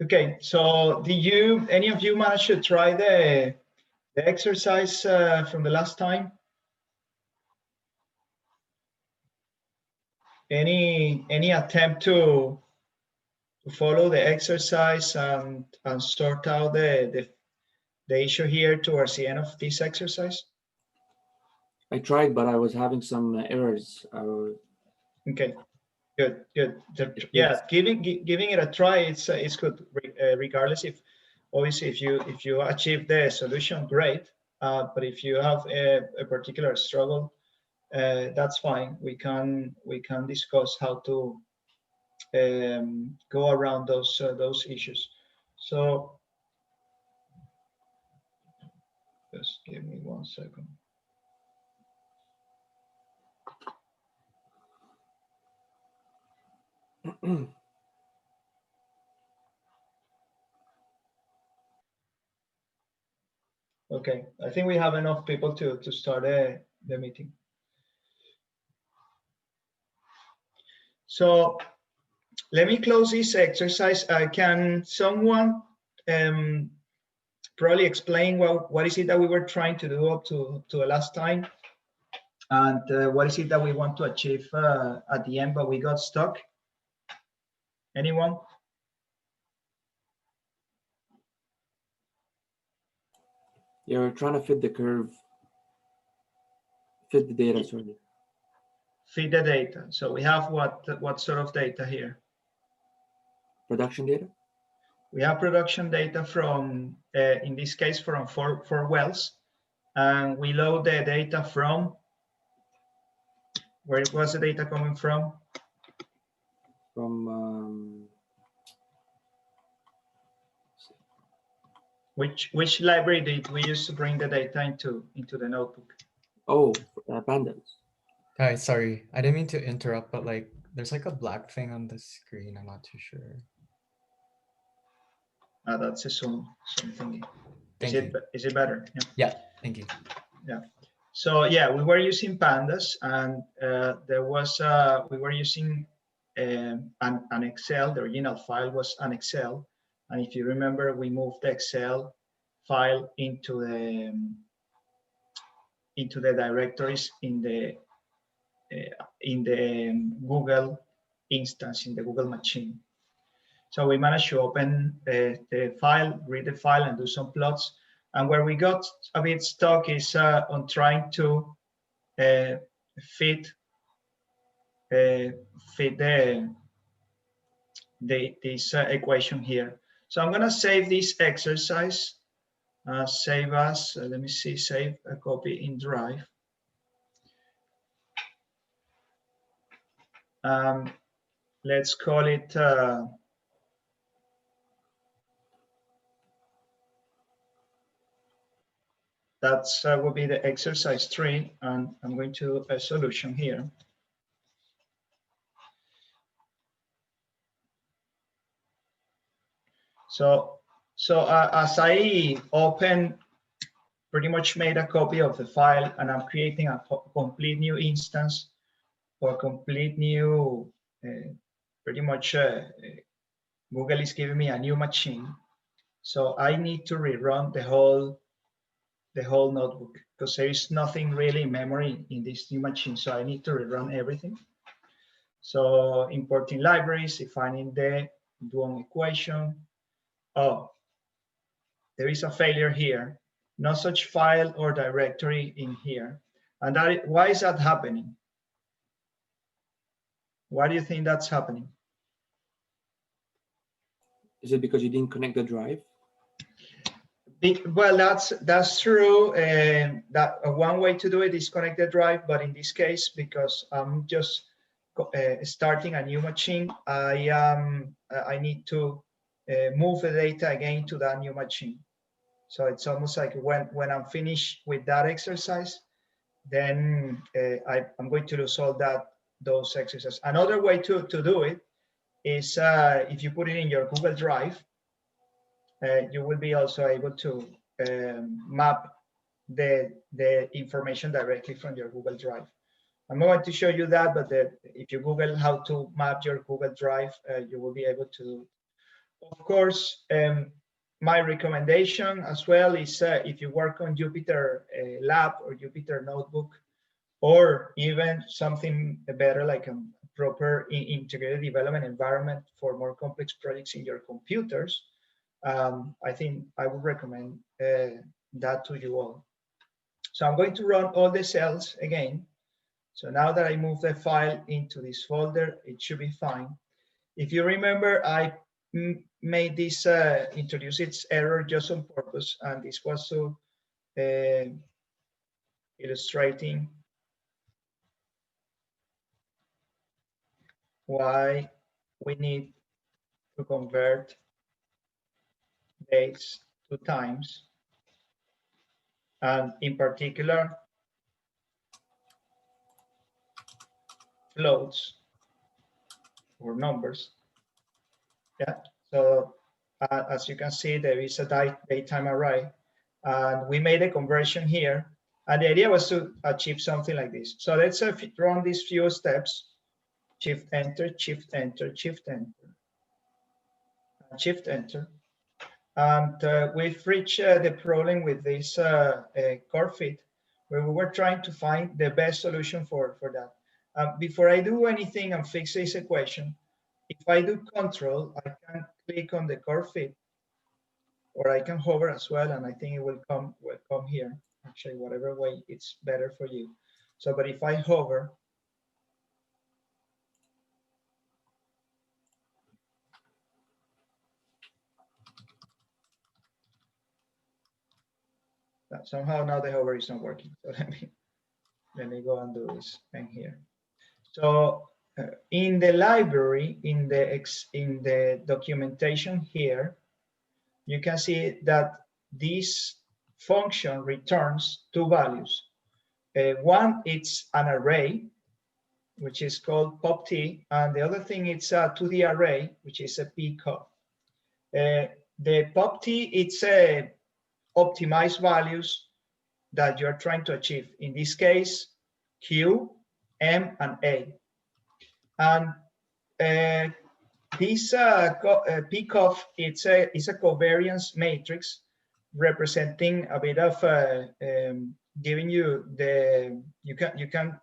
Okay, so did any of you manage to try the exercise from the last time? Any attempt to follow the exercise and sort out the issue here towards the end of this exercise? I tried, but I was having some errors. Okay, good. Yeah, giving it a try, it's good. Regardless, if obviously if you achieve the solution, great. But if you have a particular struggle, that's fine. We can discuss how to go around those issues. So just give me 1 second. Okay, I think we have enough people to start the meeting. So let me close this exercise. Can someone probably explain what is it that we were trying to do up to the last time, and what is it that we want to achieve at the end, but we got stuck? Anyone? Yeah, we're trying to fit the curve, fit the data, sorry. Fit the data. So we have what sort of data here? Production data? We have production data from, in this case, from four wells. And we load the data from, where was the data coming from? From, which library did we use to bring the data into the notebook? Oh, pandas. Hi, sorry, I didn't mean to interrupt, but like there's like a black thing on the screen. I'm not too sure. That's a Zoom thingy. Thank you. Is it better? Yeah, thank you. Yeah. So yeah, we were using pandas, and there was we were using an Excel. The original file was an Excel, and if you remember, we moved the Excel file into the directories in the Google instance, in the Google machine. So we managed to open the file, read the file, and do some plots. And where we got a bit stuck is on trying to fit this equation here. So I'm going to save this exercise. Save as, let me see, save a copy in Drive. Let's call it that's will be the exercise 3, and I'm going to do a solution here. So as I pretty much made a copy of the file, and I'm creating a complete new instance, or complete new, pretty much Google is giving me a new machine. So I need to rerun the whole notebook, because there is nothing really in memory in this new machine. So I need to rerun everything. So importing libraries, defining the dual equation. Oh, there is a failure here. No such file or directory in here. And why is that happening? Why do you think that's happening? Is it because you didn't connect the drive? Well, that's true. That one way to do it is connect the drive, but in this case, because I'm just starting a new machine, I need to move the data again to that new machine. So it's almost like when I'm finished with that exercise, then I'm going to lose all those exercises. Another way to do it is if you put it in your Google Drive, you will be also able to map the information directly from your Google Drive. I'm not going to show you that, but if you Google how to map your Google Drive, you will be able to. of course, my recommendation as well is if you work on Jupyter Lab or Jupyter Notebook, or even something better like a proper integrated development environment for more complex projects in your computers, I think I would recommend that to you all. So I'm going to run all the cells again. So now that I move the file into this folder, it should be fine. If you remember, I made this, introduce its error just on purpose, and this was to illustrating why we need to convert dates to times, and in particular, floats or numbers. Yeah, so as you can see, there is a date-time array, and we made a conversion here, and the idea was to achieve something like this. So let's run these few steps: shift enter, shift enter, shift enter, shift enter. And we've reached the problem with this curve fit, where we were trying to find the best solution for that. Before I do anything and fix this equation, if I do control, I can click on the curve fit, or I can hover as well, and I think it will come here. Actually, whatever way it's better for you. So, but if I hover, somehow now the hover is not working. So let me go and do this thing here. So in the library, in the documentation here, you can see that this function returns two values. One, it's an array, which is called pop_t, and the other thing it's a 2D array, which is a pcov. The pop_t, it's a optimized values that you're trying to achieve. In this case, Q, M, and A. And this pcov, it's a covariance matrix representing a bit of giving you the, you can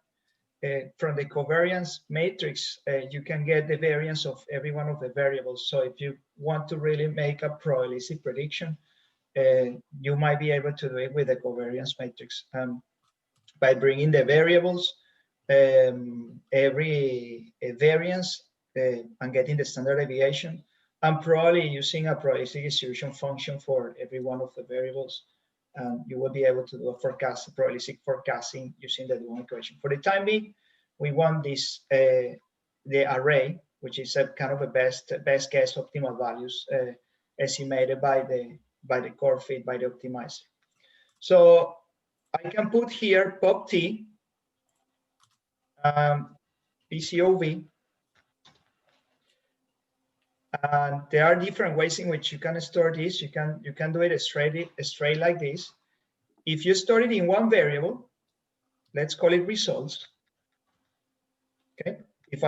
from the covariance matrix, you can get the variance of every one of the variables. So if you want to really make a probabilistic prediction, you might be able to do it with the covariance matrix by bringing the variables, every variance, and getting the standard deviation, and probably using a probabilistic distribution function for every one of the variables. You will be able to do a probabilistic forecasting using the Duong equation. For the time being, we want this the array, which is a kind of a best guess optimal values estimated by the curve fit, by the optimizer. So I can put here pop_t, PCOV, and there are different ways in which you can store this. You can do it straight like this. If you store it in one variable, let's call it results. Okay. If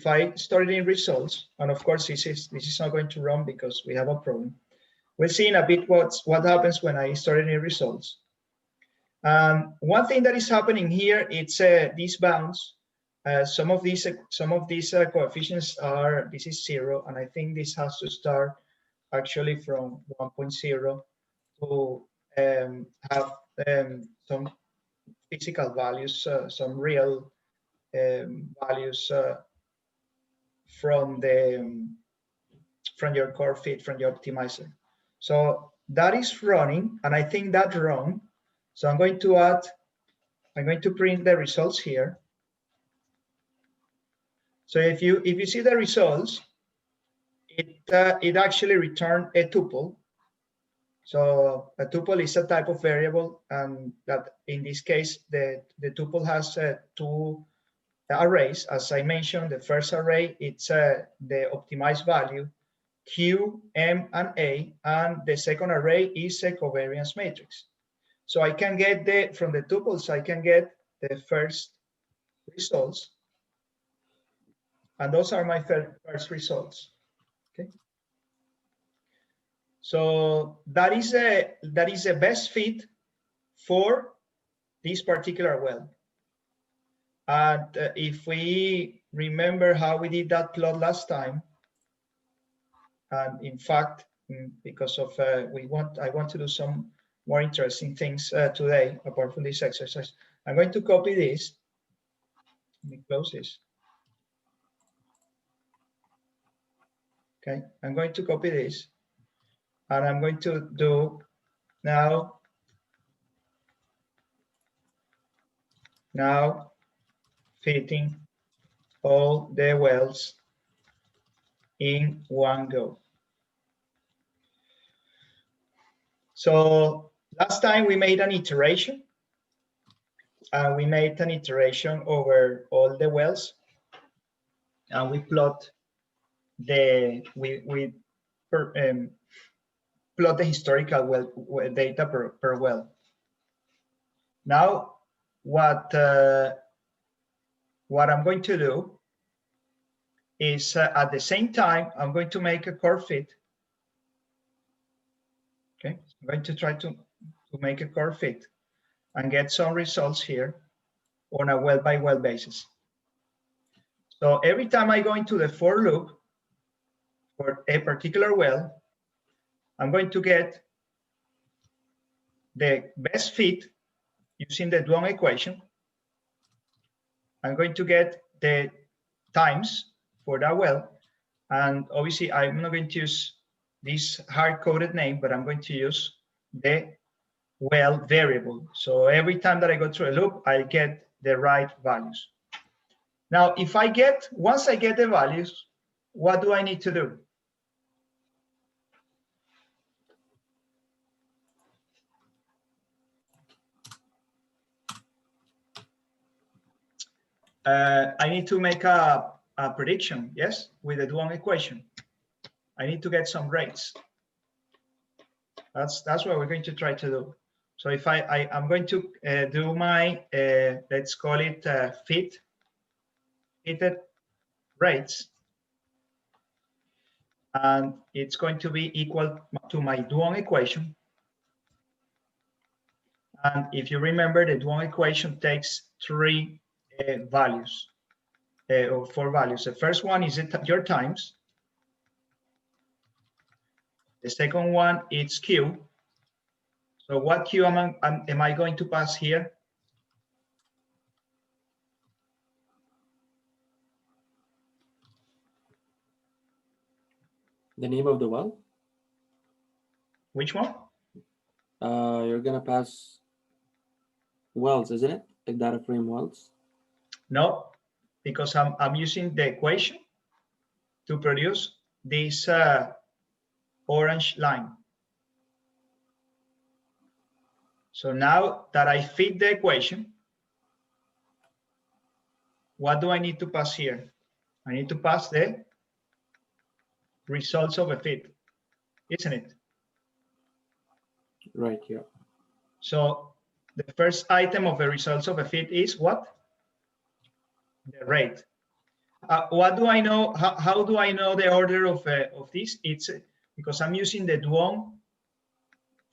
I store it in results, and of course this is not going to run because we have a problem. We'll see in a bit what happens when I store it in results. One thing that is happening here, it's these bounds. Some of these coefficients are, this is 0, and I think this has to start actually from 1.0 to have some physical values, some real values from your curve fit, from your optimizer. So that is running, and I think that's wrong. So I'm going to print the results here. So if you see the results, it actually returned a tuple. So a tuple is a type of variable, and that in this case the tuple has two arrays. As I mentioned, the first array, it's the optimized value Q, M, and A, and the second array is a covariance matrix. So I can get from the tuples, I can get the first results, and those are my first results. Okay. So that is a best fit for this particular well. And if we remember how we did that plot last time, and in fact, because of I want to do some more interesting things today apart from this exercise. I'm going to copy this. Let me close this. Okay, I'm going to copy this, and I'm going to do now fitting all the wells in one go. So last time we made an iteration. We made an iteration over all the wells, and we plot the plot the historical well data per well. Now, what I'm going to do is at the same time I'm going to make a curve fit. Okay, I'm going to try to make a curve fit and get some results here on a well by well basis. So every time I go into the for loop for a particular well, I'm going to get the best fit using the Duong equation. I'm going to get the times for that well. And obviously I'm not going to use this hard-coded name, but I'm going to use the well variable. So every time that I go through a loop, I get the right values. Now, once I get the values, what do I need to do? I need to make a prediction, yes, with the Duong equation. I need to get some rates. That's what we're going to try to do. So if I'm going to do my, let's call it fitted rates, and it's going to be equal to my Duong equation. And if you remember, the Duong equation takes three values, or four values. The first one is your times. The second one is Q. So what Q am I going to pass here? The name of the well? Which one? You're gonna pass wells, isn't it? Like data frame wells? No, because I'm using the equation to produce this orange line. So now that I fit the equation, what do I need to pass here? I need to pass the results of a fit, isn't it? Right here. So the first item of the results of a fit is what? The rate. What do I know? How do I know the order of this? It's because I'm using the Duong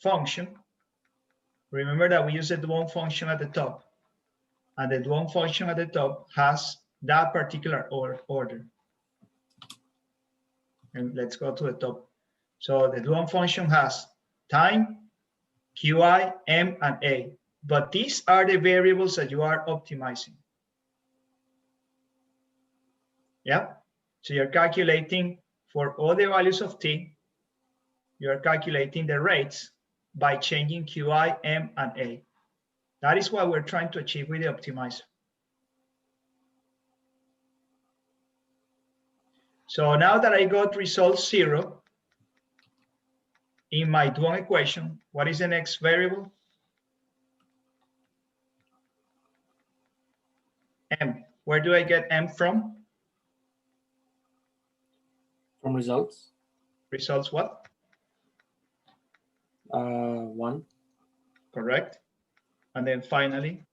function. Remember that we use the Duong function at the top, and the Duong function at the top has that particular order. And let's go to the top. So the Duong function has time, QI, M, and A. But these are the variables that you are optimizing. Yeah. So you're calculating for all the values of T, you're calculating the rates by changing QI, M, and A. That is what we're trying to achieve with the optimizer. So now that I got result 0 in my Duong equation, what is the next variable? M. Where do I get M from? From results? Results what? 1. Correct. And then finally,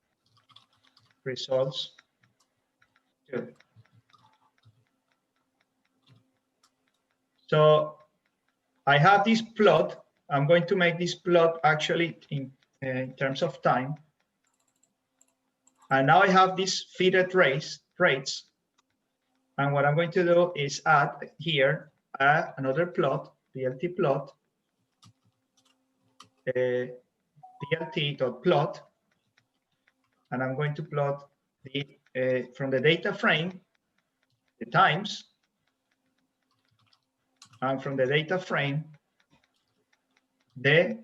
results 2. So I have this plot. I'm going to make this plot actually in terms of time. And now I have these fitted rates. And what I'm going to do is add here another plot, plt plot, plt.plot. And I'm going to plot the from the data frame, the times, and from the data frame, the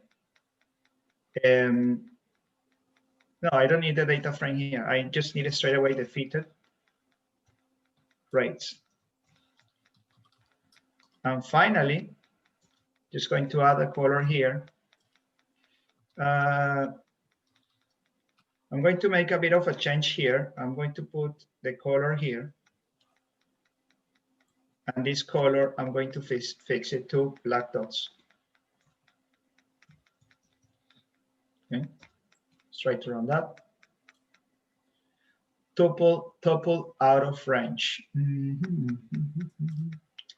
no, I don't need the data frame here. I just need it straight away the fitted rates. And finally, just going to add a color here. I'm going to make a bit of a change here. I'm going to put the color here. And this color, I'm going to fix it to black dots. Okay, let's try to run that. Tuple out of range.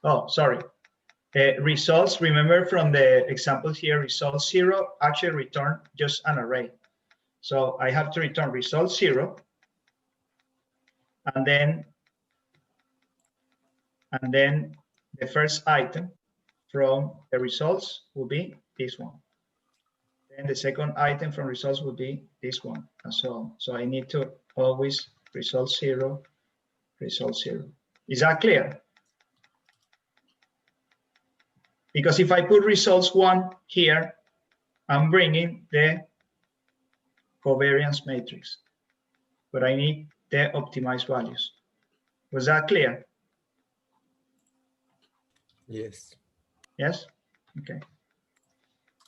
Oh, sorry. Results, remember from the examples here, result 0 actually return just an array. So I have to return result 0, and then the first item from the results will be this one. Then the second item from results will be this one, and so on. So I need to always result 0, result 0. Is that clear? Because if I put results 1 here, I'm bringing the covariance matrix, but I need the optimized values. Was that clear? Yes. Yes? Okay.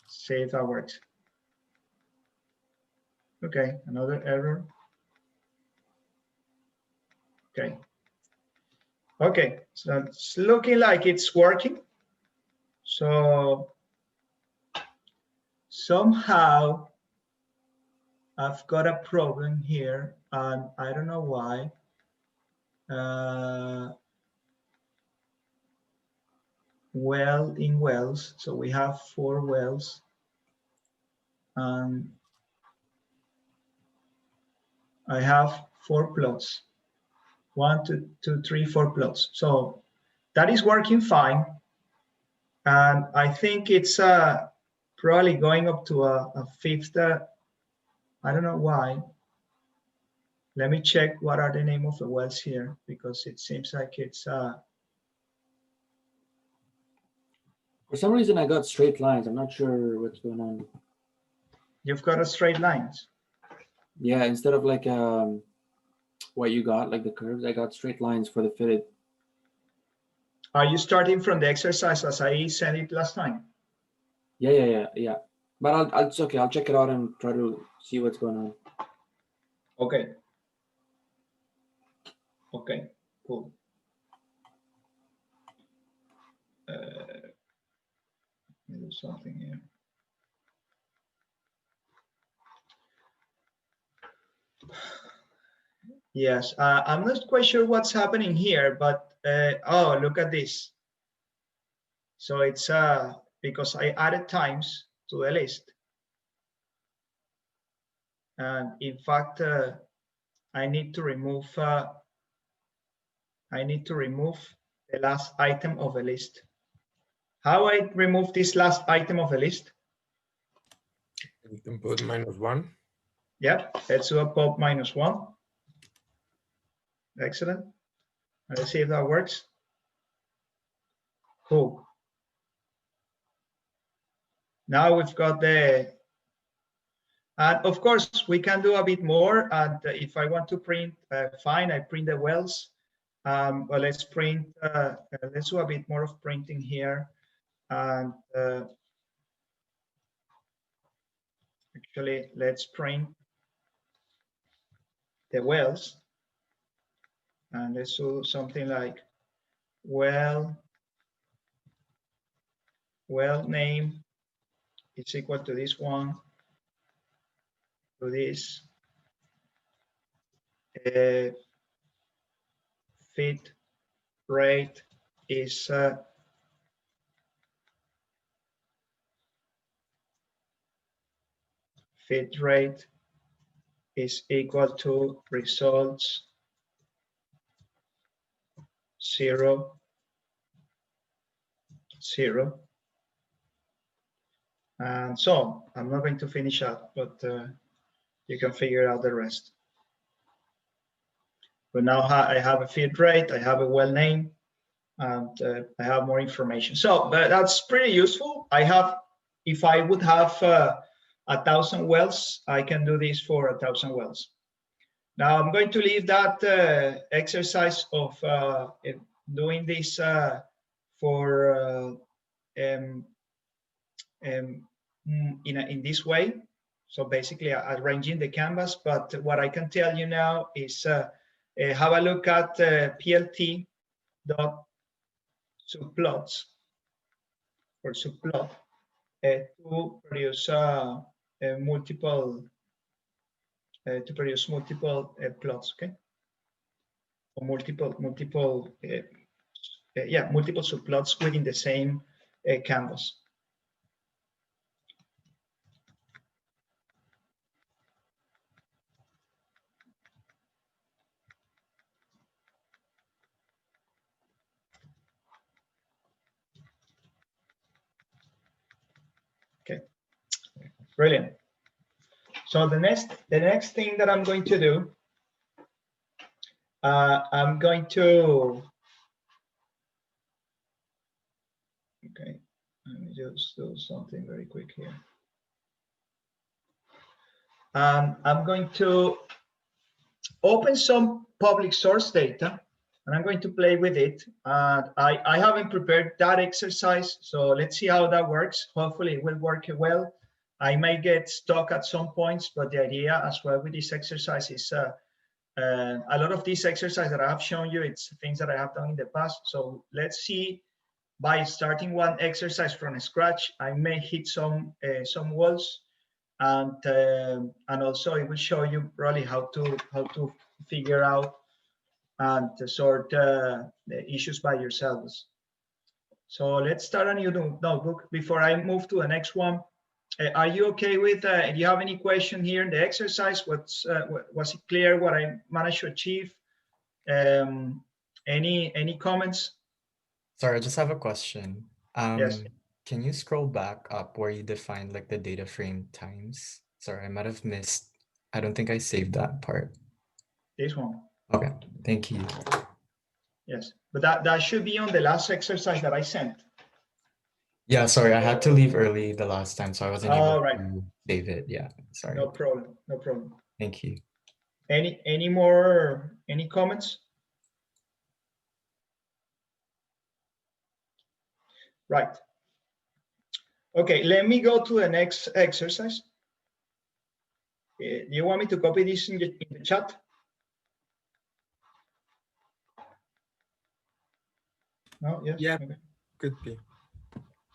See if that works. Okay, another error. Okay. Okay, so it's looking like it's working. So somehow I've got a problem here, and I don't know why. Well in wells, so we have 4 wells, and I have 4 plots. 1, 2, 2, 3, 4 plots. So that is working fine, and I think it's probably going up to a 5th. I don't know why. Let me check what are the name of the wells here, because it seems like it's For some reason, I got straight lines. I'm not sure what's going on. you've got a straight lines. Yeah, instead of like what you got, like the curves, I got straight lines for the fitted. Are you starting from the exercise as I sent it last time? Yeah. But it's okay. I'll check it out and try to see what's going on. Okay. Okay, cool. Let me do something here. Yes, I'm not quite sure what's happening here, but oh, look at this. So it's because I added times to the list. And in fact, I need to remove the last item of the list. How I remove this last item of the list? You can put -1. Yep, let's do a pop -1. Excellent. Let's see if that works. Cool. Now we've got the, and of course we can do a bit more. And if I want to print, fine, I print the wells. But let's print, let's do a bit more of printing here. And actually, let's print the wells. And let's do something like well name is equal to this one, to this fit rate is feed rate is equal to results 0, 0. And so on. I'm not going to finish up, but you can figure out the rest. But now I have a feed rate, I have a well name, and I have more information. So that's pretty useful. I have, if I would have 1,000 wells, I can do this for 1,000 wells. Now I'm going to leave that exercise of doing this for in this way. So basically arranging the canvas. But what I can tell you now is have a look at plt.subplots or subplot to produce multiple plots, okay? Or multiple subplots within the same canvas. Okay, brilliant. So the next thing that I'm going to do, I'm going to, okay, let me just do something very quick here. I'm going to open some public source data, and I'm going to play with it. I haven't prepared that exercise, so let's see how that works. Hopefully it will work well. I may get stuck at some points, but the idea as well with this exercise is a lot of these exercises that I have shown you, it's things that I have done in the past. So let's see, by starting one exercise from scratch, I may hit some walls, and also it will show you probably how to figure out and to sort the issues by yourselves. So let's start a new notebook. Before I move to the next one, are you okay with, do you have any question here in the exercise? Was it clear what I managed to achieve? Any comments? Sorry, I just have a question. Yes. Can you scroll back up where you defined like the data frame times? Sorry, I might have missed. I don't think I saved that part. This one. Okay, thank you. Yes, but that should be on the last exercise that I sent. Yeah, sorry, I had to leave early the last time, so I wasn't able right. to save it. Yeah, sorry. No problem. No problem. Thank you. Any comments? Right. Okay, let me go to the next exercise. Do you want me to copy this in the chat? No, yes. Yeah, okay. could be.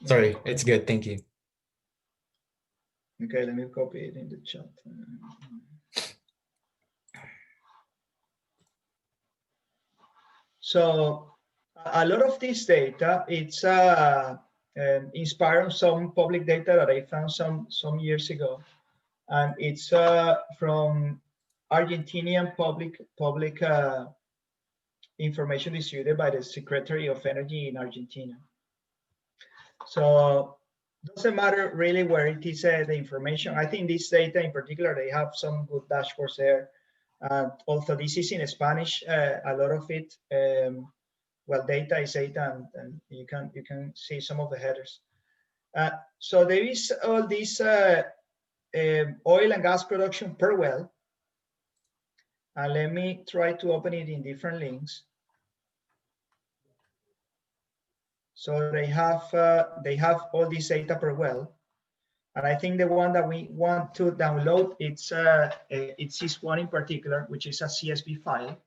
Sorry, it's good. Thank you. Okay, let me copy it in the chat. So a lot of this data, it's inspired on some public data that I found some years ago, and it's from Argentinian public information distributed by the Secretary of Energy in Argentina. So it doesn't matter really where it is the information. I think this data in particular, they have some good dashboards there. Also, this is in Spanish, a lot of it. Well, data is data, and you can see some of the headers. So there is all this oil and gas production per well. And let me try to open it in different links. So they have all this data per well, and I think the one that we want to download, it's this one in particular, which is a CSV file.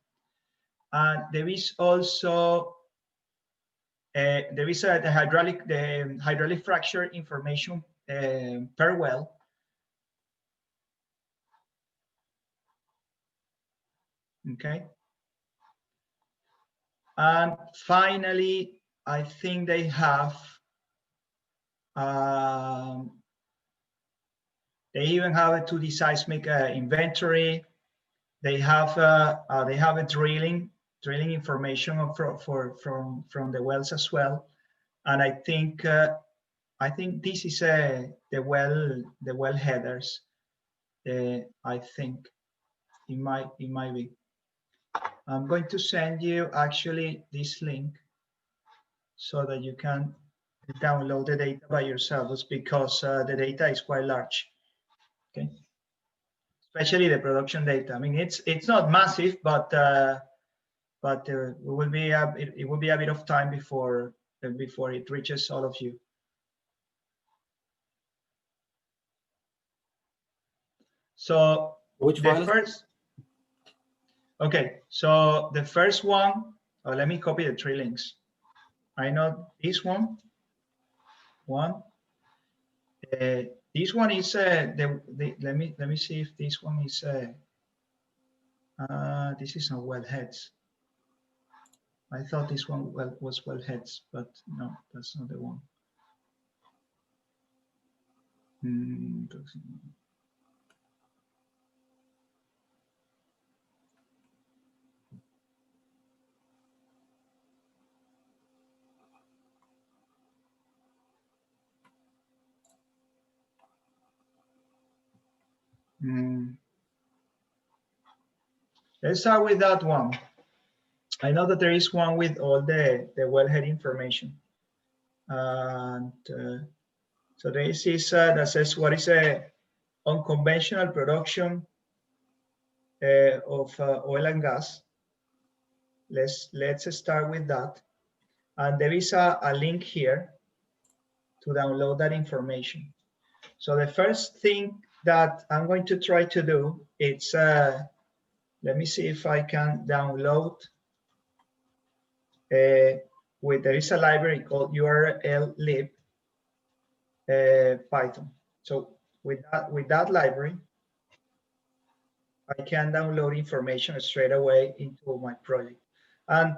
And there is also the hydraulic fracture information per well. Okay. And finally, I think they have They even have a 2D seismic inventory. They have a drilling information from the wells as well. And I think this is the well headers. I think it might be. I'm going to send you actually this link so that you can download the data by yourselves, because the data is quite large. Okay, especially the production data. I mean, it's not massive, but it will be a bit of time before it reaches all of you. So Which the file? first, okay, so the first one, let me copy the 3 links. I know this one. This one is let me see if this one is this is not wellheads. I thought this one was wellheads, but no, that's not the one. Let's start with that one. I know that there is one with all the wellhead information, and so this is that says what is a unconventional production of oil and gas. Let's start with that, and there is a link here to download that information. So the first thing that I'm going to try to do is let me see if I can download. There is a library called urllib Python. So with that library, I can download information straight away into my project. And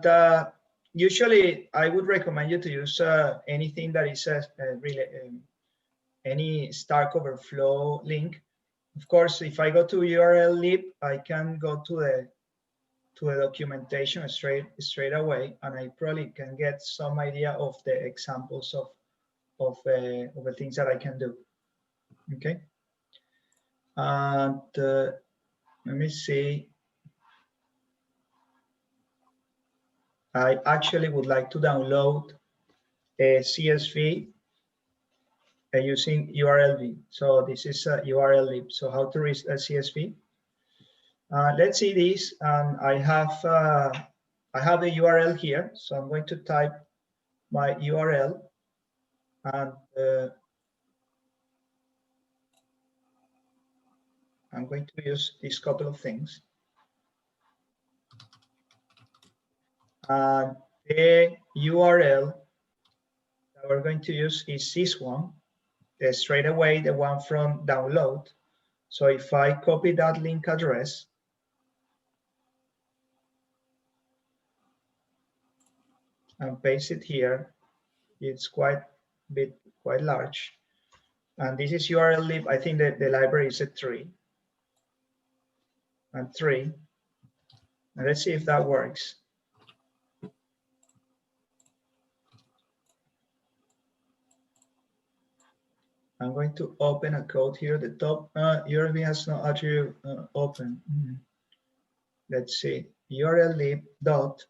usually, I would recommend you to use anything that is really any Stack Overflow link. Of course, if I go to urllib, I can go to the documentation straight away, and I probably can get some idea of the examples of the things that I can do. Okay, and let me see. I actually would like to download a CSV using urllib. So this is a urllib. So how to read a CSV? Let's see this, and I have a URL here. So I'm going to type my URL, and I'm going to use these couple of things. And the URL that we're going to use is this one, straight away, the one from download. So if I copy that link address and paste it here, it's quite large. And this is urllib. I think that the library is a 3 and 3. And let's see if that works. I'm going to open a code here at the top. urllib has no attribute open. Let's see, urllib dot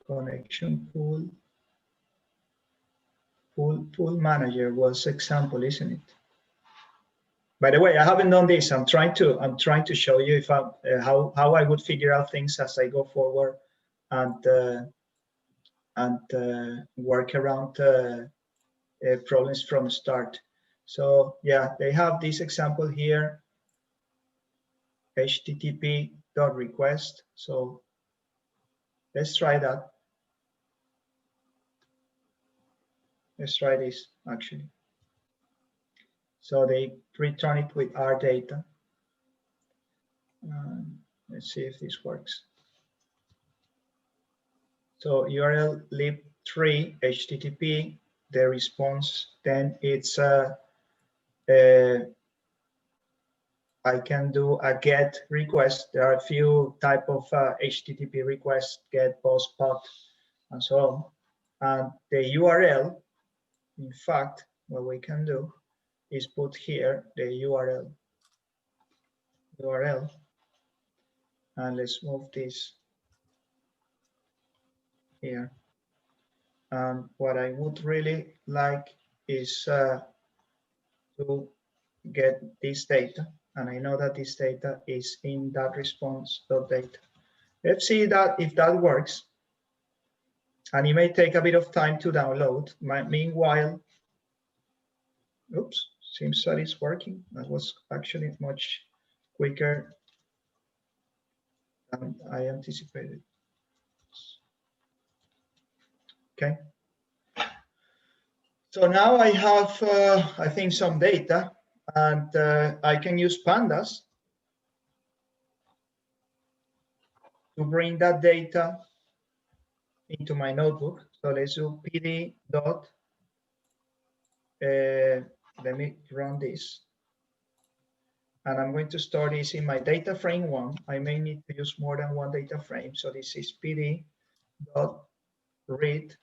connection pool manager was example, isn't it? By the way, I haven't done this. I'm trying to show you if how I would figure out things as I go forward, and work around problems from the start. So yeah, they have this example here, http://request. So let's try that. Let's try this actually. So they return it with our data. Let's see if this works. So urllib 3 HTTP, the response, then it's I can do a GET request. There are a few type of HTTP requests, GET, POST, POT, and so on. And the URL, in fact, what we can do is put here the URL. And let's move this here. And what I would really like is to get this data. And I know that this data is in that response.data. Let's see that if that works. And it may take a bit of time to download. Meanwhile, oops, seems that it's working. That was actually much quicker than I anticipated. Okay. So now I have, I think, some data, and I can use pandas to bring that data into my notebook. So let's do pd dot, let me run this. And I'm going to store this in my data frame 1. I may need to use more than one data frame. So this is pd dot read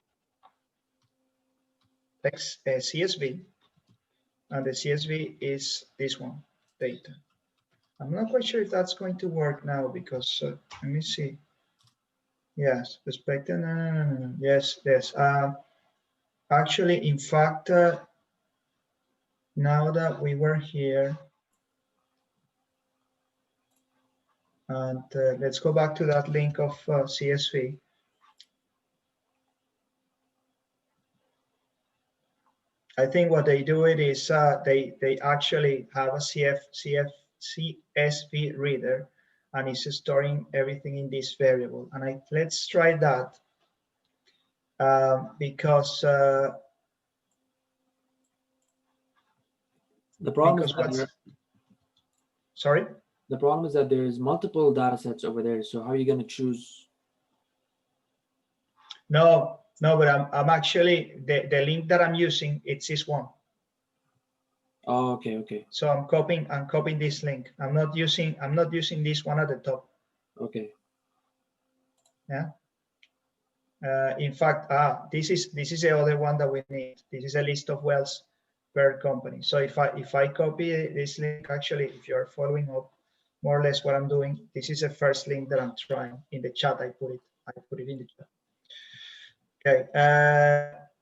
text CSV. And the CSV is this one, data. I'm not quite sure if that's going to work now because let me see. Yes, expected. No. Yes. Actually, in fact, now that we were here, and let's go back to that link of CSV. I think what they do it is they actually have a CSV reader, and it's storing everything in this variable. And let's try that because the problem is that sorry. The problem is that there's multiple data sets over there. So how are you going to choose? No, but I'm actually the link that I'm using. It's this one. Oh, okay. So I'm copying this link. I'm not using this one at the top. Okay. Yeah. In fact, this is the other one that we need. This is a list of wells per company. So if I copy this link, actually, if you're following up more or less what I'm doing, this is the first link that I'm trying in the chat. I put it in the chat. Okay.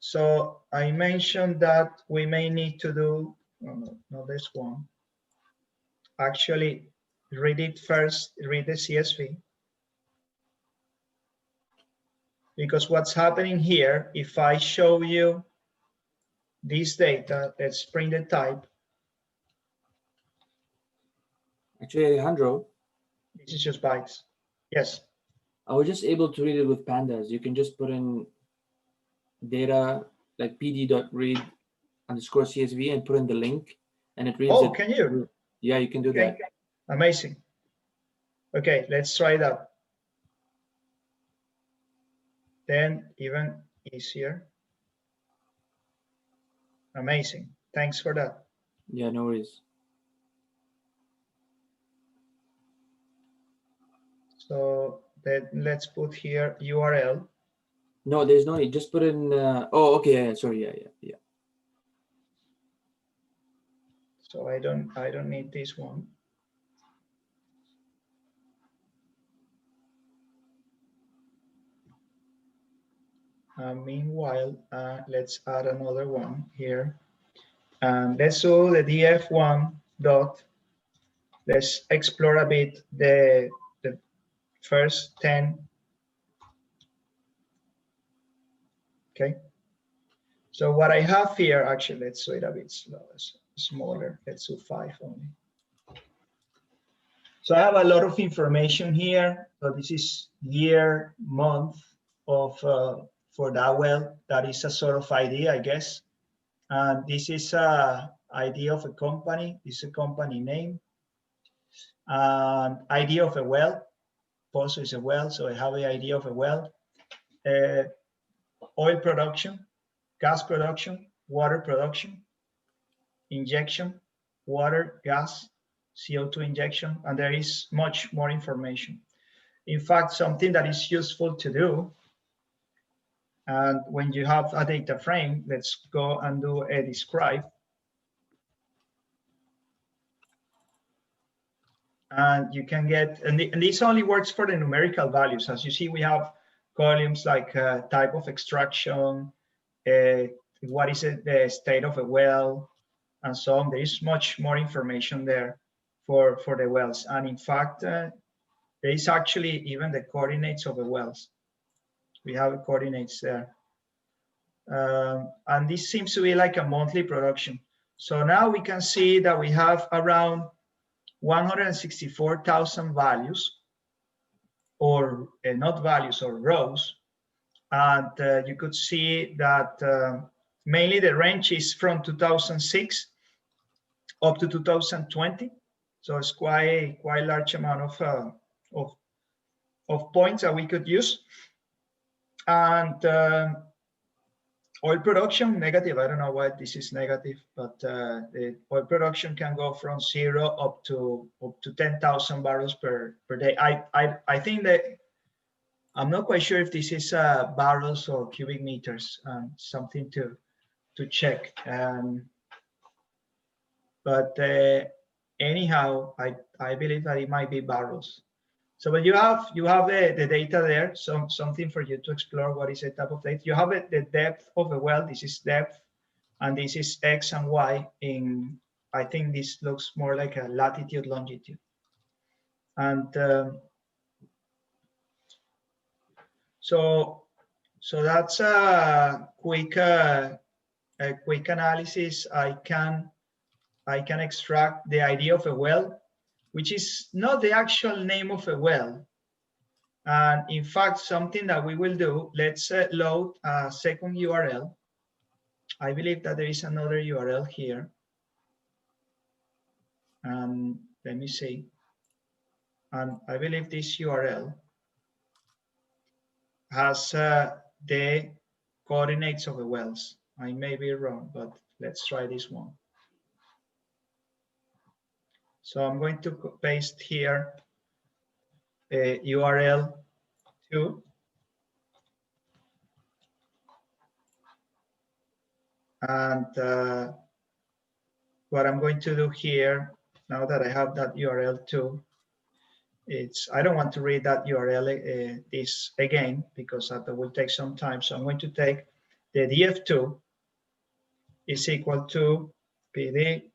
So I mentioned that we may need to do not this one. Actually, read it first. Read the CSV. Because what's happening here, if I show you this data, let's print the type. Actually, Alejandro, This is just bytes. Yes. I was just able to read it with pandas. You can just put in data like pd.read_CSV and put in the link, and it reads it. Oh, can you? Yeah, you can do that. Amazing. Okay, let's try that. Then even easier. Amazing. Thanks for that. Yeah, no worries. So then let's put here URL. No, there's no need. Just put in. Oh, okay. Yeah, sorry. Yeah. So I don't need this one. Meanwhile, let's add another one here. And let's do the df1 dot. Let's explore a bit the first 10. Okay. So what I have here, actually, let's do it a bit smaller. Let's do 5 only. So I have a lot of information here. So this is year, month of for that well. That is a sort of ID, I guess. And this is a ID of a company. This is a company name. And ID of a well. Also is a well, so I have the ID of a well. oil production, gas production, water production, injection, water, gas, CO2 injection, and there is much more information. In fact, something that is useful to do, and when you have a data frame, let's go and do a describe. And you can get, and this only works for the numerical values. As you see, we have columns like type of extraction, what is it, the state of a well, and so on. There is much more information there for the wells. And in fact, there is actually even the coordinates of the wells. We have the coordinates there. And this seems to be like a monthly production. So now we can see that we have around 164,000 values, or not values, or rows. And you could see that mainly the range is from 2006 up to 2020. So it's quite large amount of points that we could use. And oil production, negative. I don't know why this is negative, but the oil production can go from 0 up to 10,000 barrels per day. I think that I'm not quite sure if this is barrels or cubic meters. Something to check. But anyhow, I believe that it might be barrels. So when you have the data there, something for you to explore. What is the type of data? You have the depth of a well. This is depth, and this is X and Y. I think this looks more like a latitude, longitude. And so that's a quick analysis. I can extract the ID of a well, which is not the actual name of a well. And in fact, something that we will do, let's load a second URL. I believe that there is another URL here. And let me see. And I believe this URL has the coordinates of the wells. I may be wrong, but let's try this one. So I'm going to paste here a URL 2. And what I'm going to do here, now that I have that URL 2, I don't want to read that URL this again, because that will take some time. So I'm going to take the df2 is equal to pd.read_csv.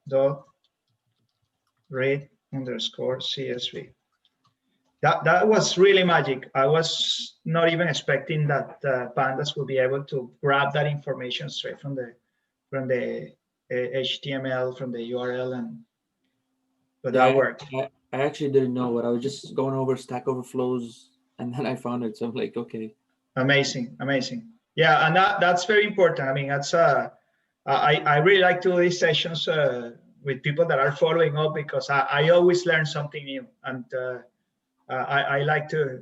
That was really magic. I was not even expecting that pandas would be able to grab that information straight from the HTML, from the URL, but that worked. I actually didn't know what I was just going over Stack Overflows, and then I found it. So I'm like, okay. Amazing. Yeah, and that's very important. I mean, that's I really like to do these sessions with people that are following up, because I always learn something new, and I like to.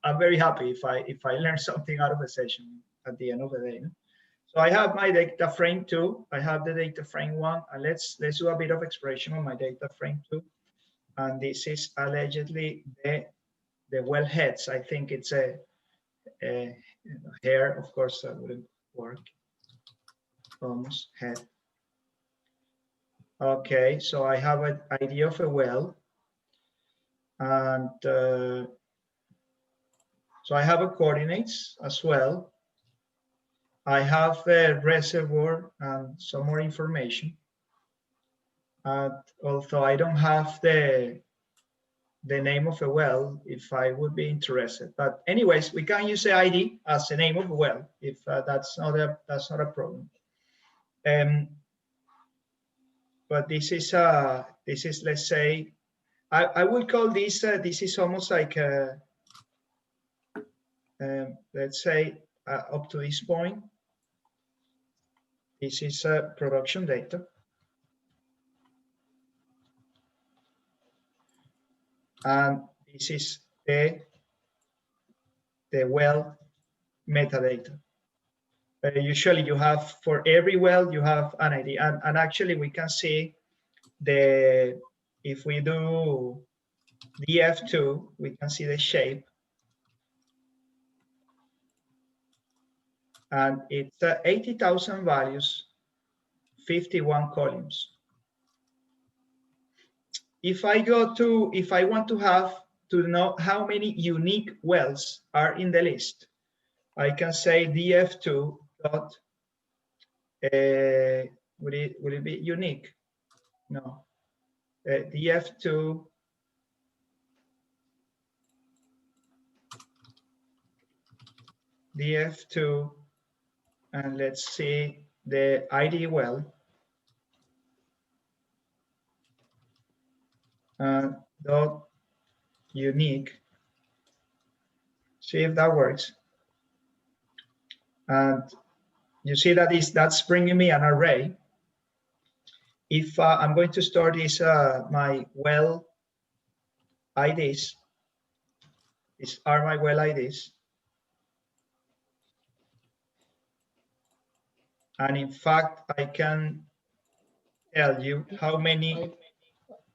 I'm very happy if I learn something out of a session at the end of the day. So I have my data frame 2. I have the data frame 1, and let's do a bit of exploration on my data frame 2. And this is allegedly the well heads. I think it's a hair. Of course, that wouldn't work. Almost head. Okay, so I have an idea of a well, and so I have a coordinates as well. I have a reservoir and some more information. Although I don't have the name of a well, if I would be interested. But anyways, we can use the ID as the name of a well if that's not a problem. But this is let's say I would call this this is almost like a let's say up to this point. This is production data. And this is the well metadata. Usually you have, for every well, you have an ID. And actually we can see if we do df2, we can see the shape. And it's 80,000 values, 51 columns. If I want to know how many unique wells are in the list, I can say df2 dot, would it be unique? No, df2 and let's see the ID well. Dot unique. See if that works. And you see that's bringing me an array. If I'm going to store this, my well IDs. These are my well IDs. And in fact, I can tell you how many.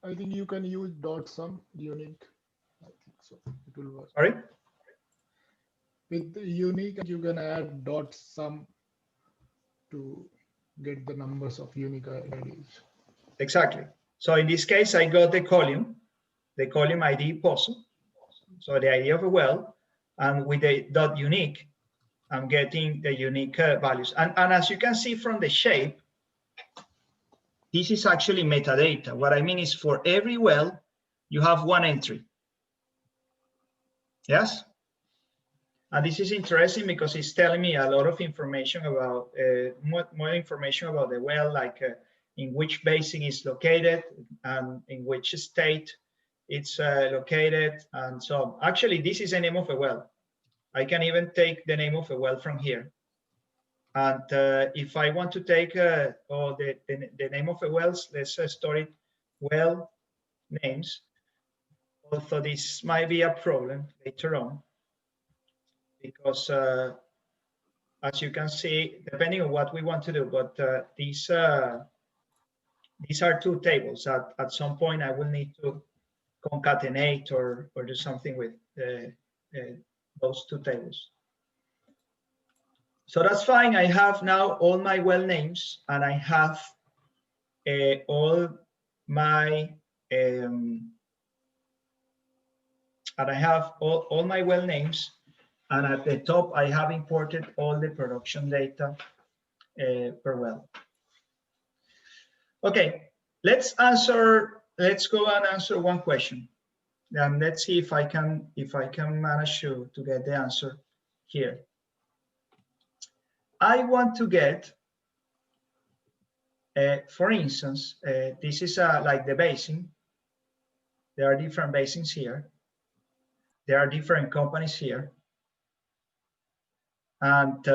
I think you can use dot sum unique. I think so. It will work. Sorry? With the unique, you can add dot sum to get the numbers of unique IDs. Exactly. So in this case, I got the column ID POSO. So the ID of a well, and with the dot unique, I'm getting the unique values. And as you can see from the shape, this is actually metadata. What I mean is for every well, you have one entry. Yes? And this is interesting because it's telling me a lot of information about, more information about the well, like in which basin it's located and in which state it's located. And so actually, this is the name of a well. I can even take the name of a well from here. And if I want to take the name of a wells, let's store it well names. Although this might be a problem later on, because as you can see, depending on what we want to do, but these are two tables. At some point, I will need to concatenate or do something with those two tables. So that's fine. I have now all my well names, and I have all my all my well names, and at the top I have imported all the production data per well. Okay, let's go and answer one question, and let's see if I can manage to get the answer here. I want to get, for instance, this is like the basin. There are different basins here. There are different companies here. And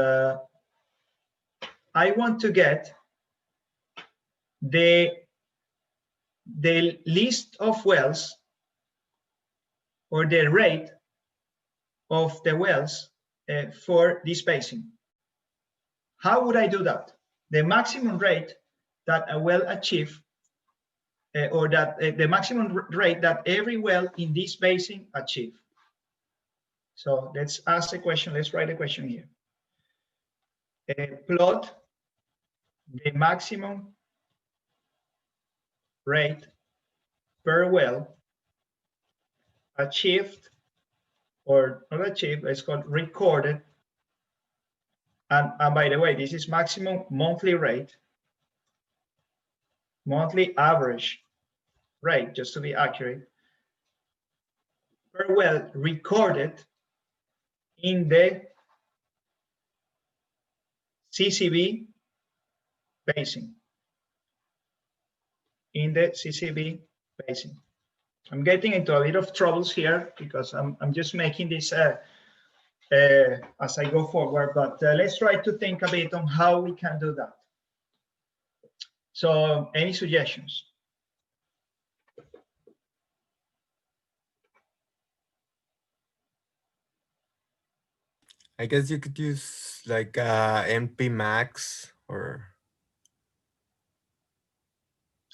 I want to get the list of wells, or the rate of the wells for this basin. How would I do that? The maximum rate that a well achieve, or that the maximum rate that every well in this basin achieve. So let's ask the question. Let's write a question here. Plot the maximum rate per well achieved, or not achieved, it's called recorded. And by the way, this is maximum monthly rate, monthly average rate, just to be accurate, per well recorded in the CCV basin. In the CCV basin. I'm getting into a bit of troubles here because I'm just making this as I go forward, but let's try to think a bit on how we can do that. So any suggestions? I guess you could use like NP max or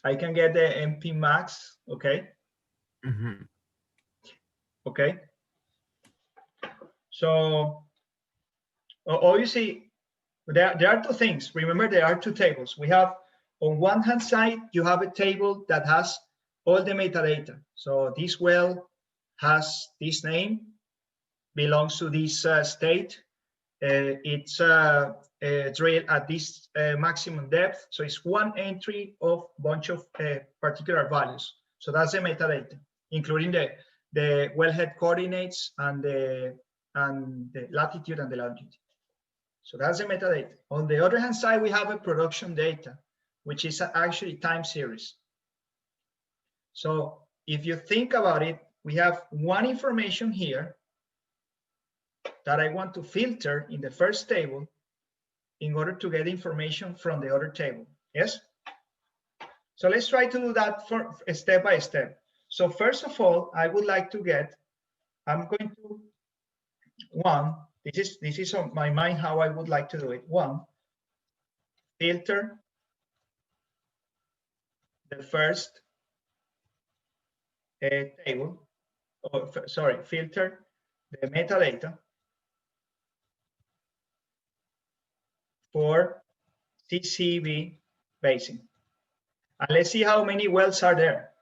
I can get the NP max. Okay. Mhm. Okay. So obviously there are two things. Remember, there are two tables. We have on one hand side, you have a table that has all the metadata. So this well has this name, belongs to this state. It's drilled at this maximum depth. So it's one entry of bunch of particular values. So that's the metadata, including the wellhead coordinates and the latitude and the longitude. So that's the metadata. On the other hand side, we have a production data, which is actually time series. So if you think about it, we have one information here that I want to filter in the first table in order to get information from the other table. Yes? So let's try to do that for step by step. So first of all, I would like to get, I'm going to, one, this is on my mind how I would like to do it. One, filter the first table, or sorry, filter the metadata for CCV basin. And let's see how many wells are there.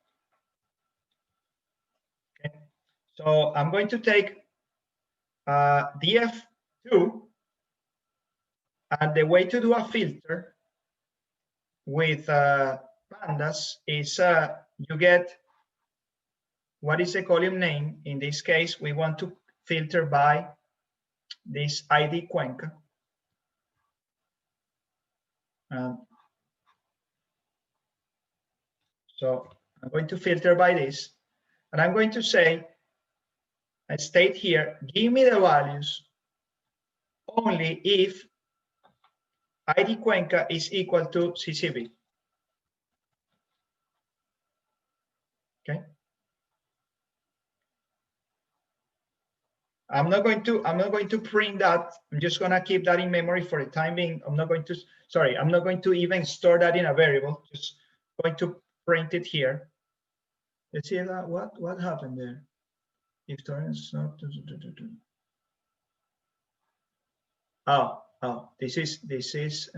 Okay. So I'm going to take DF2, and the way to do a filter with pandas is you get what is the column name. In this case, we want to filter by this ID Cuenca. So I'm going to filter by this, and I'm going to say, I state here, give me the values only if ID Cuenca is equal to CCV. Okay. I'm not going to print that. I'm just going to keep that in memory for the time being. I'm not going to even store that in a variable. Just going to print it here. Let's see that what happened there. If torrents not this is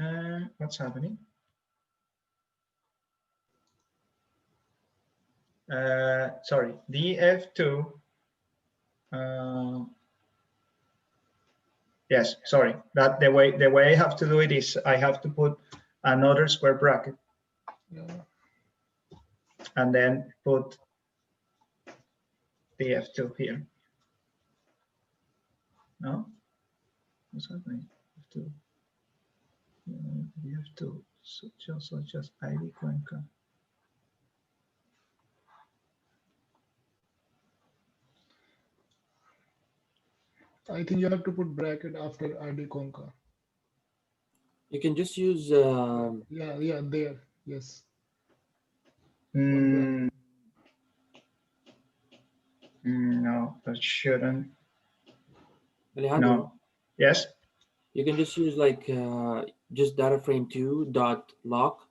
what's happening. Sorry, DF2. Yes, sorry. That the way I have to do it is I have to put another square bracket, and then put DF2 here. No, what's happening? DF2 such as ID Cuenca. I think you have to put bracket after ID Conca. You can just use. Yeah, there. Yes. No, that shouldn't. Alejandro, No. Yes. you can just use like just data frame 2 dot lock,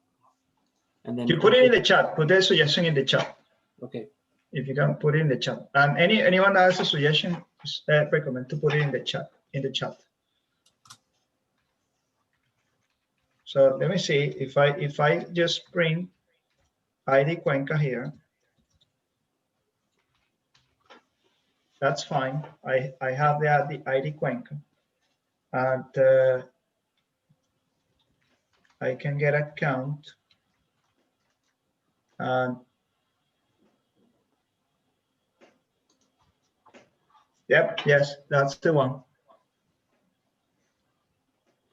and then You put it in the chat. Put the suggestion in the chat. Okay. If you can put it in the chat. And anyone that has a suggestion, recommend to put it in the chat. So let me see if I just bring ID Cuenca here. That's fine. I have the ID Cuenca, and I can get a count. And yep, yes, that's the one.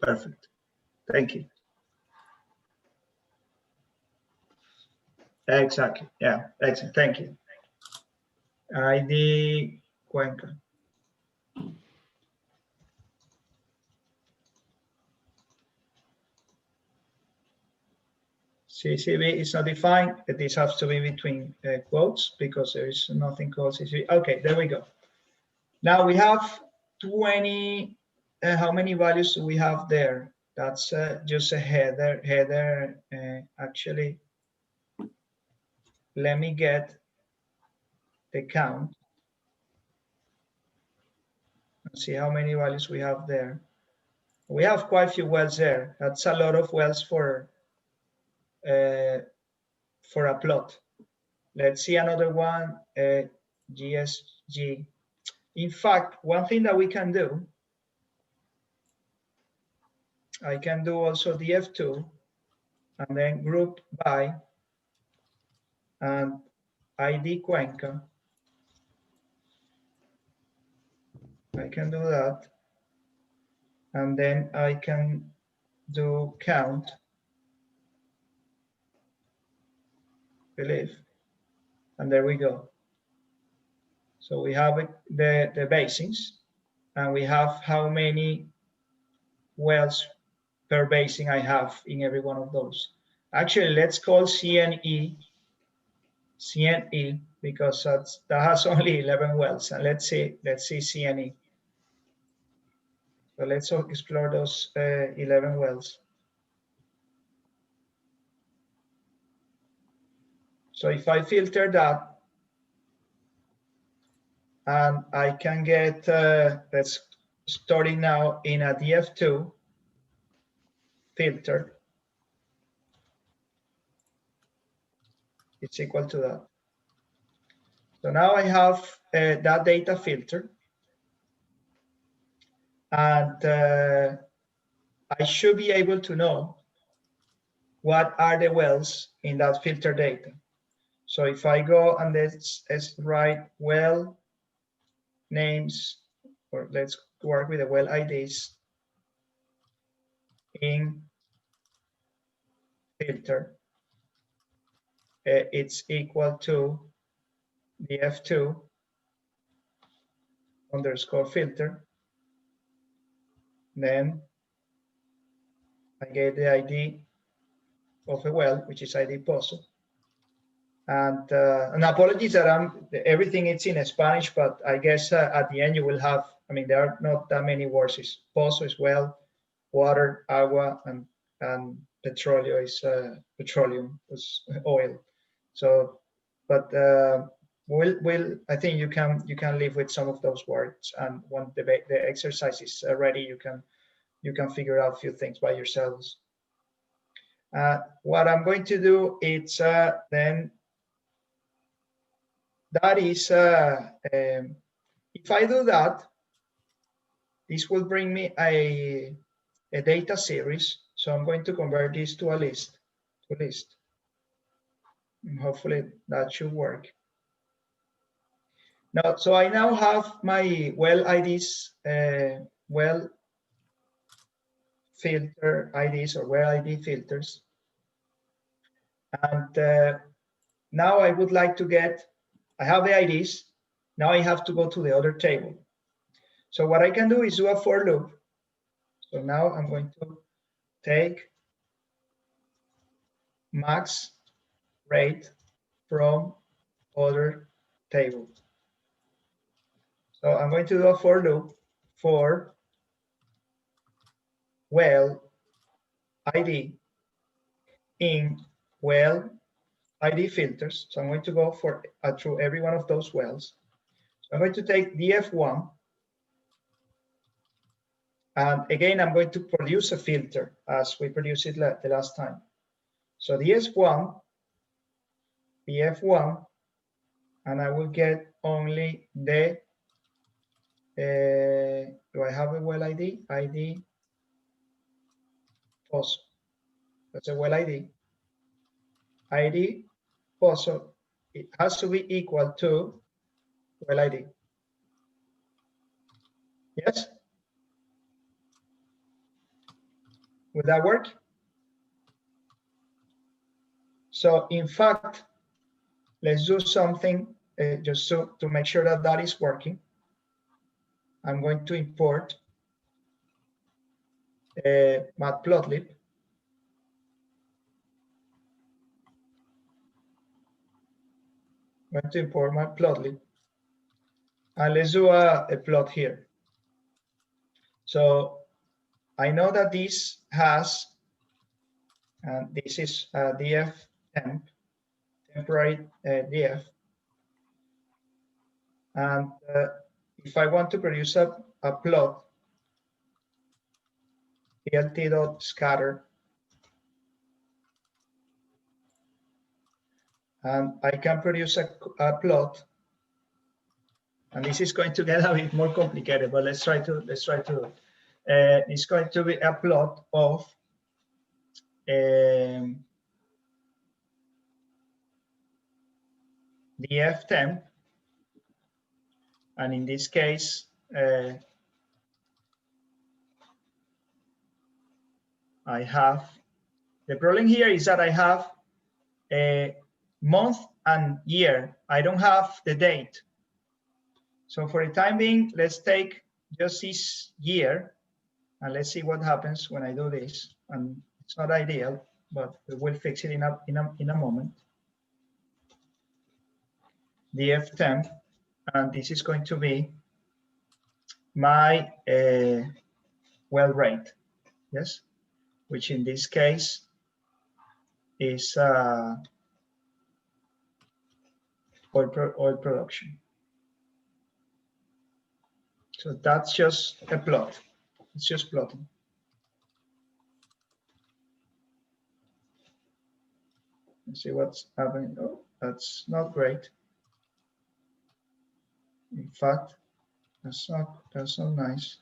Perfect. Thank you. Exactly. Yeah. Excellent. Thank you. ID Cuenca. CCV is not defined. This has to be between quotes because there is nothing called CCV. Okay, there we go. Now we have 20 how many values do we have there? That's just a header. Actually, let me get the count and see how many values we have there. We have quite a few wells there. That's a lot of wells for a plot. Let's see another one, GSG. In fact, one thing that we can do, I can do also df2 and then group by and ID Cuenca. I can do that. And then I can do count, believe, and there we go. So we have the basins, and we have how many wells per basin I have in every one of those. Actually, let's call CNE because that has only 11 wells. And let's see CNE. So let's explore those 11 wells. So if I filter that, and I can get, let's starting now in a df2 filter, it's equal to that. So now I have that data filter, and I should be able to know what are the wells in that filter data. So if I go and let's write well names, or let's work with the well IDs in filter, it's equal to df2 underscore filter. Then I get the ID of a well, which is ID Pozo. And apologies that everything is in Spanish, but I guess at the end you will have, I mean, there are not that many words. It's Pozo is well, water, agua, and petróleo is petroleum, is oil. So, but I think you can live with some of those words, and when the exercise is ready, you can figure out a few things by yourselves. What I'm going to do is then that is if I do that, this will bring me a data series. So I'm going to convert this to a list. And hopefully that should work. Now, so I now have my well IDs, well filter IDs or well ID filters. And now I would like to get, I have the IDs. Now I have to go to the other table. So what I can do is do a for loop. So now I'm going to take max rate from other table. So I'm going to do a for loop for well ID in well ID filters. So I'm going to go for through every one of those wells. So I'm going to take df1, and again I'm going to produce a filter as we produced it the last time. So df1, and I will get only the do I have a well ID? ID Pozo. That's a well ID. ID Pozo, it has to be equal to well ID. Yes? Would that work? So in fact, let's do something just to make sure that that is working. I'm going to import matplotlib. I'm going to import matplotlib. And let's do a plot here. So I know that this has, and this is df temp, temporary df. And if I want to produce a plot, plt.scatter, and I can produce a plot, and this is going to get a bit more complicated, but let's try to do it. It's going to be a plot of df temp, and in this case, I have, the problem here is that I have a month and year. I don't have the date. So for the time being, let's take just this year, and let's see what happens when I do this. And it's not ideal, but we'll fix it in a moment. df temp, and this is going to be my well rate, yes, which in this case is oil production. So that's just a plot. It's just plotting. Let's see what's happening. Oh, that's not great. In fact, that's not nice.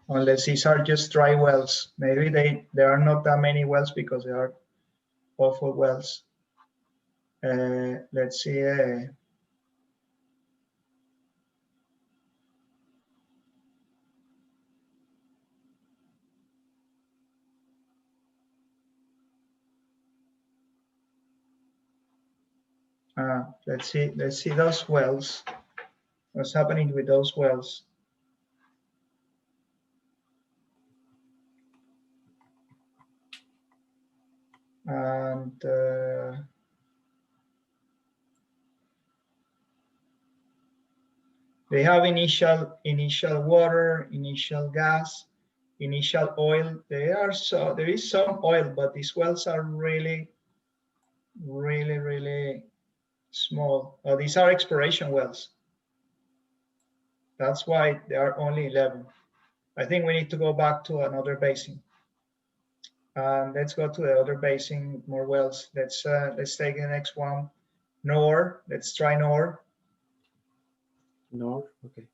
Unless these are just dry wells. Maybe there are not that many wells because they are awful wells. Let's see. Let's see those wells. What's happening with those wells? And they have initial water, initial gas, initial oil. There is some oil, but these wells are really small. Oh, these are exploration wells. That's why there are only 11. I think we need to go back to another basin. Let's go to the other basin, more wells. Let's take the next one. Nor. Let's try Nor. Nor, okay.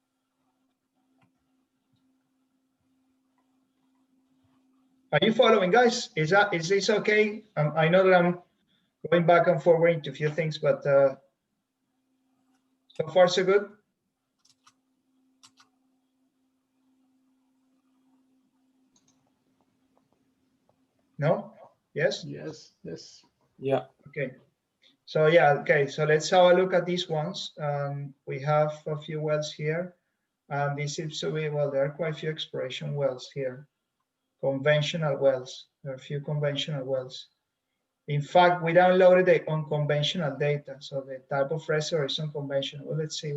Are you following, guys? Is this okay? I know that I'm going back and forward into a few things, but so far so good. No? Yes? Yes, yes. Yeah. Okay. So yeah, okay. So let's have a look at these ones. We have a few wells here. And this seems to be, well, there are quite a few exploration wells here. Conventional wells. There are a few conventional wells. In fact, we downloaded the unconventional data. So the type of reservoir is unconventional. Well, let's see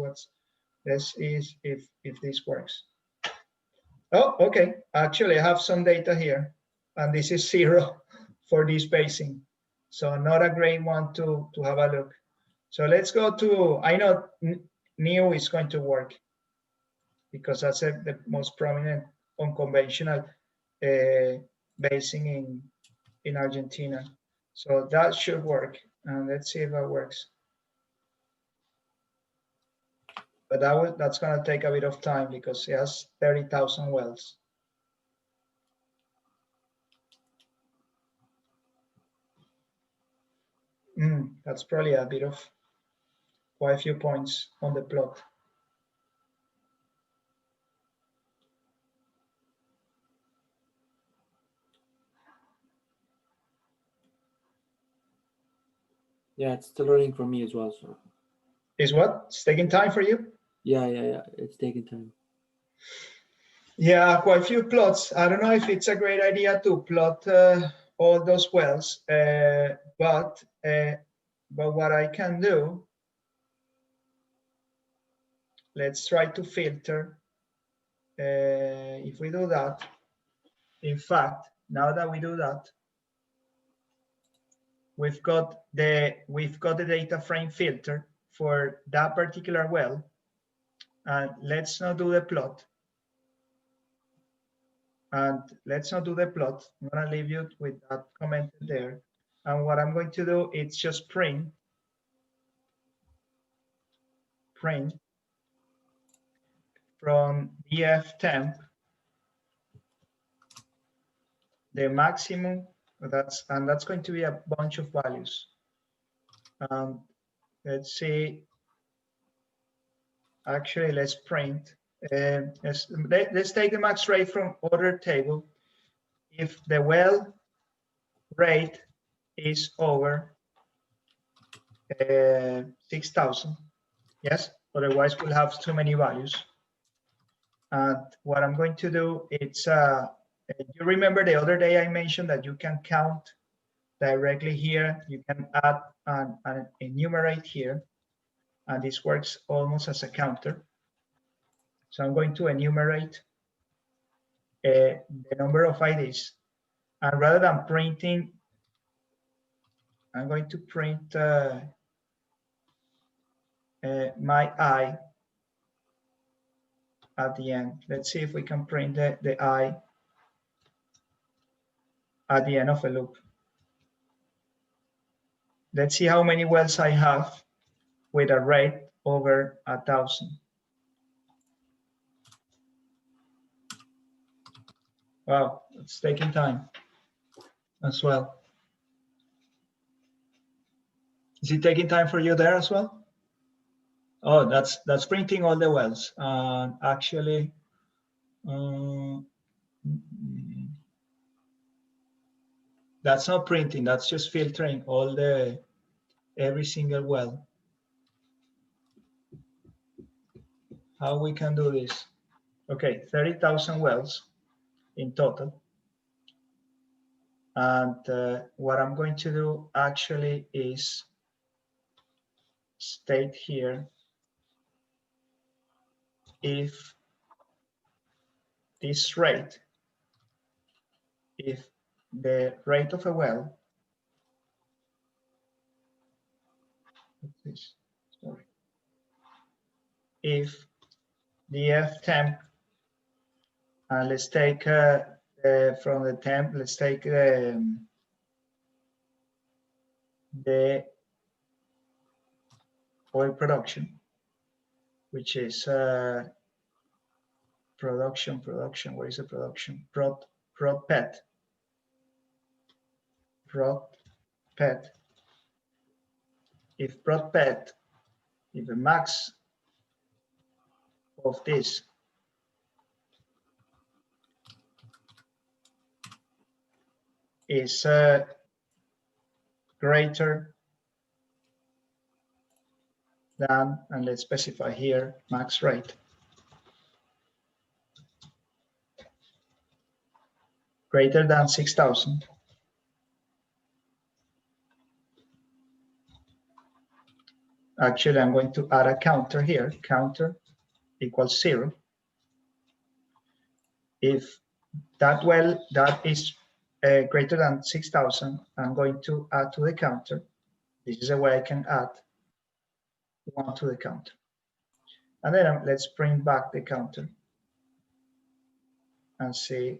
if this works. Oh, okay. Actually, I have some data here, and this is 0 for this basin. So not a great one to have a look. So let's go to, I know new is going to work because that's the most prominent unconventional basin in Argentina. So that should work. And let's see if that works. But that's going to take a bit of time because it has 30,000 wells. That's probably a bit of quite a few points on the plot. Yeah, it's still running for me as well. So Is what? It's taking time for you? yeah. It's taking time. Yeah, quite a few plots. I don't know if it's a great idea to plot all those wells, but what I can do, let's try to filter if we do that, in fact, now that we do that, we've got the data frame filter for that particular well. And let's not do the plot. And let's not do the plot. I'm going to leave you with that commented there. And what I'm going to do is just print from df temp the maximum. That's going to be a bunch of values. Let's see. Actually, let's print. Let's take the max rate from order table. If the well rate is over 6,000, yes, otherwise we'll have too many values. And what I'm going to do, it's, you remember the other day I mentioned that you can count directly here, you can add and enumerate here, and this works almost as a counter. So I'm going to enumerate the number of IDs, and rather than printing, I'm going to print my I at the end. Let's see if we can print the I at the end of a loop. Let's see how many wells I have with a rate over 1,000. Wow, it's taking time as well. Is it taking time for you there as well? Oh, that's printing all the wells. Actually, that's not printing. That's just filtering all every single well. How we can do this? Okay, 30,000 wells in total. And what I'm going to do actually is state here if this rate, if the rate of a well, sorry, if the F temp, and let's take from the temp, let's take the oil production, which is production, where is the production? Prod pet. If prod pet, if the max of this is greater than, and let's specify here, max rate, greater than 6,000, actually I'm going to add a counter here, counter equals 0. If that well, that is greater than 6,000, I'm going to add to the counter. This is a way I can add 1 to the counter. And then let's bring back the counter and see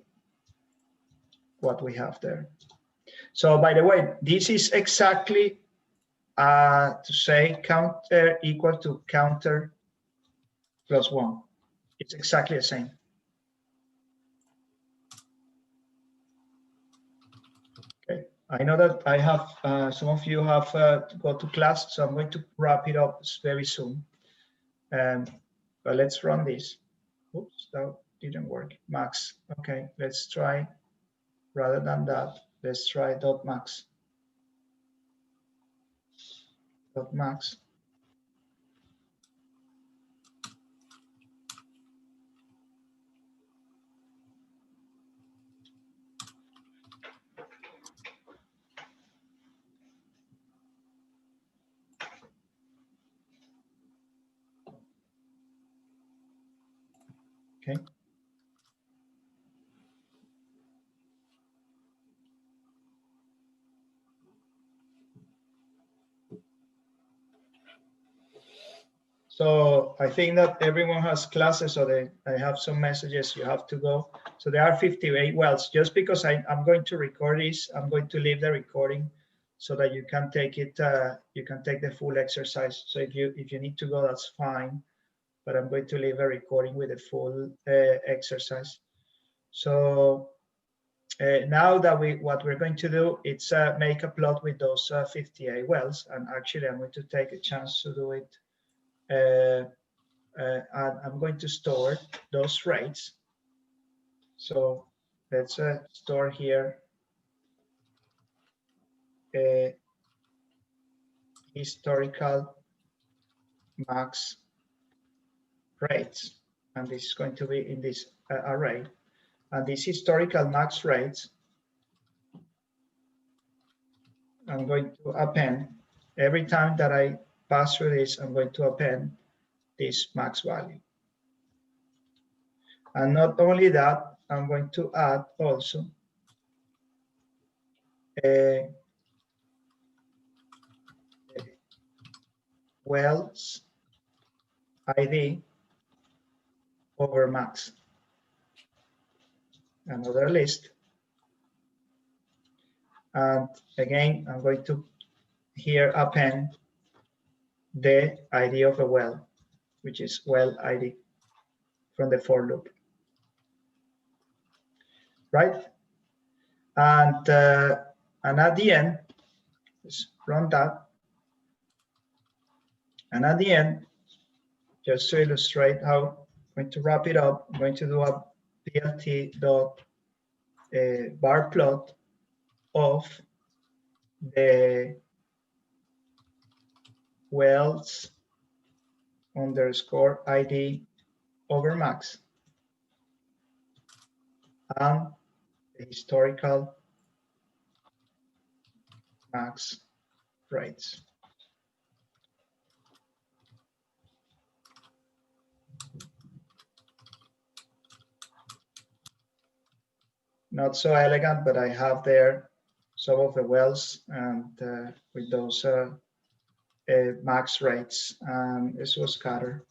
what we have there. So by the way, this is exactly to say counter equal to counter plus 1. It's exactly the same. Okay, I know that I have, some of you have to go to class, so I'm going to wrap it up very soon. But let's run this. Oops, that didn't work. Max. Okay, let's try, rather than that, let's try dot max. Dot max. Okay, So I think that everyone has classes, so I have some messages you have to go. So there are 58 wells. Just because I'm going to record this, I'm going to leave the recording so that you can take it. You can take the full exercise. So if you need to go, that's fine. But I'm going to leave a recording with the full exercise. So now that what we're going to do, it's make a plot with those 58 wells. And actually, I'm going to take a chance to do it. And I'm going to store those rates. So let's store here historical max rates. And this is going to be in this array. And these historical max rates, I'm going to append. Every time that I pass through this, I'm going to append this max value. And not only that, I'm going to add also a wells ID over max. Another list. And again, I'm going to here append the ID of a well, which is well ID from the for loop. Right? And at the end, let's run that. And at the end, just to illustrate how I'm going to wrap it up, I'm going to do a plt dot bar plot of the wells underscore ID over max and the historical max rates. Not so elegant, but I have there some of the wells and with those max rates, and this was scattered,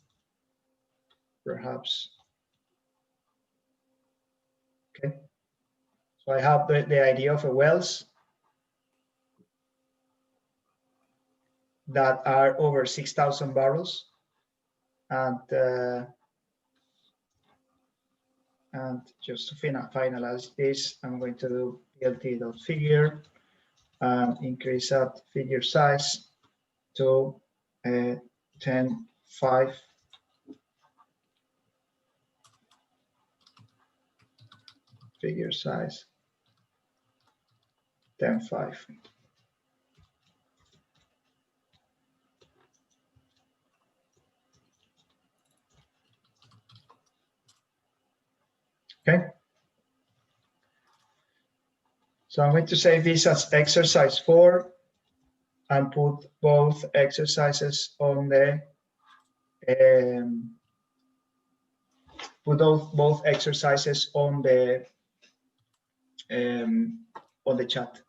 perhaps. Okay, so I have the idea of the wells that are over 6,000 barrels, and just to finalize this, I'm going to do plt.figure and increase that figure size to 10.5. Figure size 10.5. Okay. So I'm going to save this as exercise 4 and put both exercises on the both exercises on the chat.